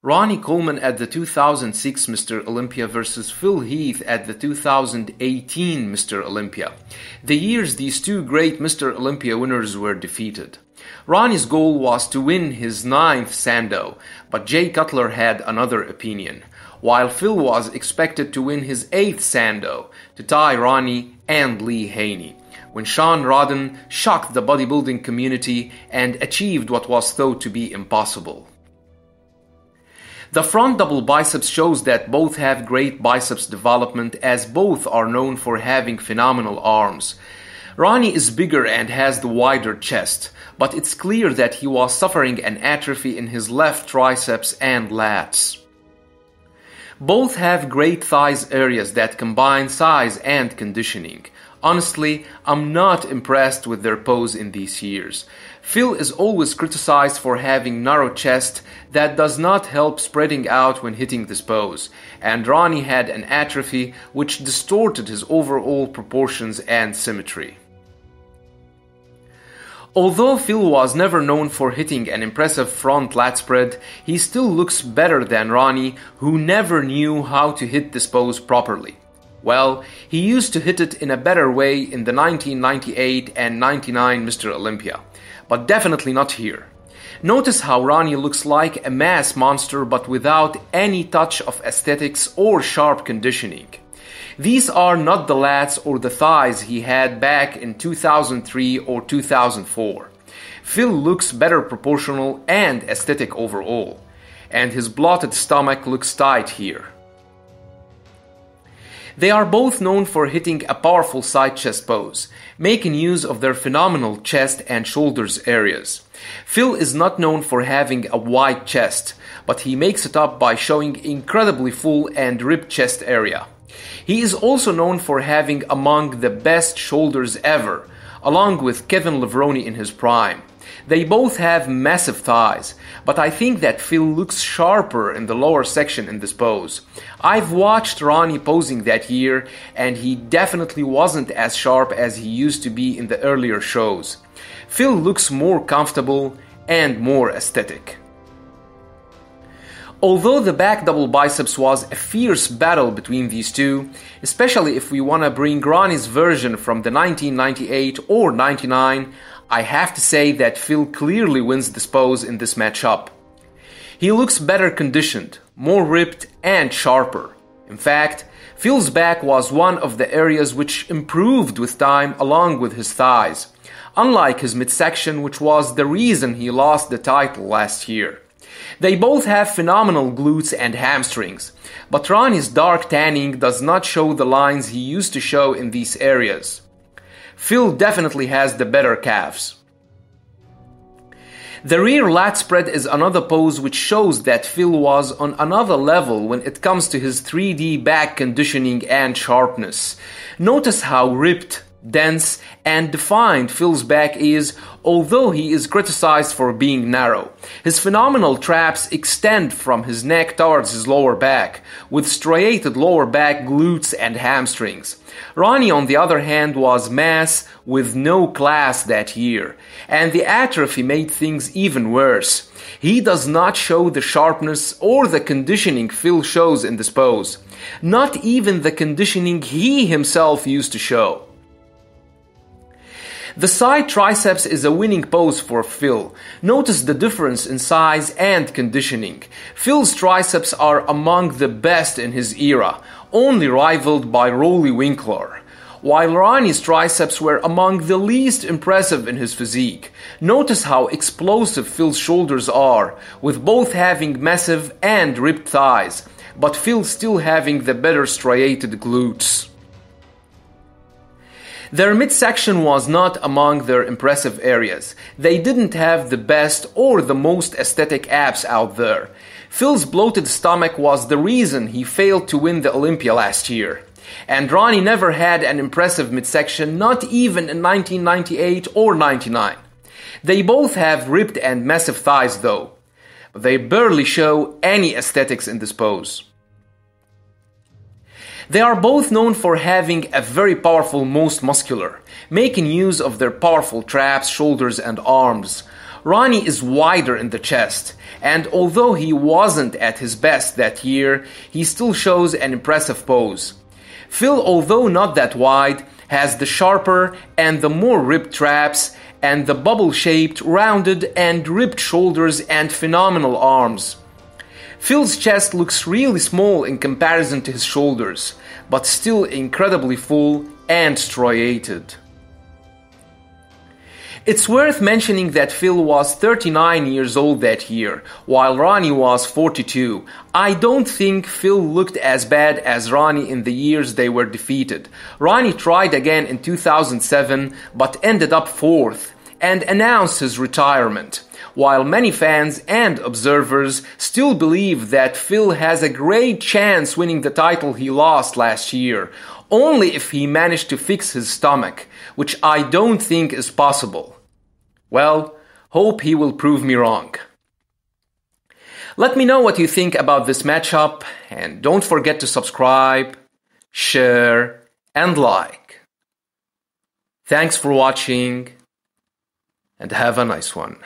Ronnie Coleman at the 2006 Mr. Olympia versus Phil Heath at the 2018 Mr. Olympia. The years these two great Mr. Olympia winners were defeated. Ronnie's goal was to win his 9th Sando, but Jay Cutler had another opinion, while Phil was expected to win his 8th Sando, to tie Ronnie and Lee Haney, when Sean Rodden shocked the bodybuilding community and achieved what was thought to be impossible. The front double biceps shows that both have great biceps development, as both are known for having phenomenal arms. Ronnie is bigger and has the wider chest, but it's clear that he was suffering an atrophy in his left triceps and lats. Both have great thighs areas that combine size and conditioning. Honestly, I'm not impressed with their pose in these years. Phil is always criticized for having narrow chest that does not help spreading out when hitting this pose, and Ronnie had an atrophy which distorted his overall proportions and symmetry. Although Phil was never known for hitting an impressive front lat spread, he still looks better than Ronnie, who never knew how to hit this pose properly. Well, he used to hit it in a better way in the 1998 and 99 Mr. Olympia, but definitely not here. Notice how Ronnie looks like a mass monster but without any touch of aesthetics or sharp conditioning. These are not the lats or the thighs he had back in 2003 or 2004. Phil looks better proportional and aesthetic overall, and his bloated stomach looks tight here. They are both known for hitting a powerful side chest pose, making use of their phenomenal chest and shoulders areas. Phil is not known for having a wide chest, but he makes it up by showing incredibly full and ripped chest area. He is also known for having among the best shoulders ever, along with Kevin Levrone in his prime. They both have massive thighs, but I think that Phil looks sharper in the lower section in this pose. I've watched Ronnie posing that year, and he definitely wasn't as sharp as he used to be in the earlier shows. Phil looks more comfortable and more aesthetic. Although the back double biceps was a fierce battle between these two, especially if we want to bring Ronnie's version from the 1998 or 99, I have to say that Phil clearly wins this pose in this matchup. He looks better conditioned, more ripped and sharper. In fact, Phil's back was one of the areas which improved with time along with his thighs, unlike his midsection, which was the reason he lost the title last year. They both have phenomenal glutes and hamstrings, but Ronnie's dark tanning does not show the lines he used to show in these areas. Phil definitely has the better calves. The rear lat spread is another pose which shows that Phil was on another level when it comes to his 3D back conditioning and sharpness. Notice how ripped, dense and defined Phil's back is, although he is criticized for being narrow. His phenomenal traps extend from his neck towards his lower back, with striated lower back glutes and hamstrings. Ronnie, on the other hand, was mass with no class that year, and the atrophy made things even worse. He does not show the sharpness or the conditioning Phil shows in this pose, not even the conditioning he himself used to show. The side triceps is a winning pose for Phil. Notice the difference in size and conditioning. Phil's triceps are among the best in his era, only rivaled by Rolly Winkler, while Ronnie's triceps were among the least impressive in his physique. Notice how explosive Phil's shoulders are, with both having massive and ripped thighs, but Phil still having the better striated glutes. Their midsection was not among their impressive areas. They didn't have the best or the most aesthetic abs out there. Phil's bloated stomach was the reason he failed to win the Olympia last year. And Ronnie never had an impressive midsection, not even in 1998 or 99. They both have ripped and massive thighs though, but they barely show any aesthetics in this pose. They are both known for having a very powerful most muscular, making use of their powerful traps, shoulders and arms. Ronnie is wider in the chest, and although he wasn't at his best that year, he still shows an impressive pose. Phil, although not that wide, has the sharper and the more ribbed traps, and the bubble-shaped, rounded, and ribbed shoulders and phenomenal arms. Phil's chest looks really small in comparison to his shoulders, but still incredibly full and striated. It's worth mentioning that Phil was 39 years old that year, while Ronnie was 42. I don't think Phil looked as bad as Ronnie in the years they were defeated. Ronnie tried again in 2007, but ended up 4th, and announced his retirement, while many fans and observers still believe that Phil has a great chance winning the title he lost last year, only if he managed to fix his stomach, which I don't think is possible. Well, hope he will prove me wrong. Let me know what you think about this matchup, and don't forget to subscribe, share, and like. Thanks for watching, and have a nice one.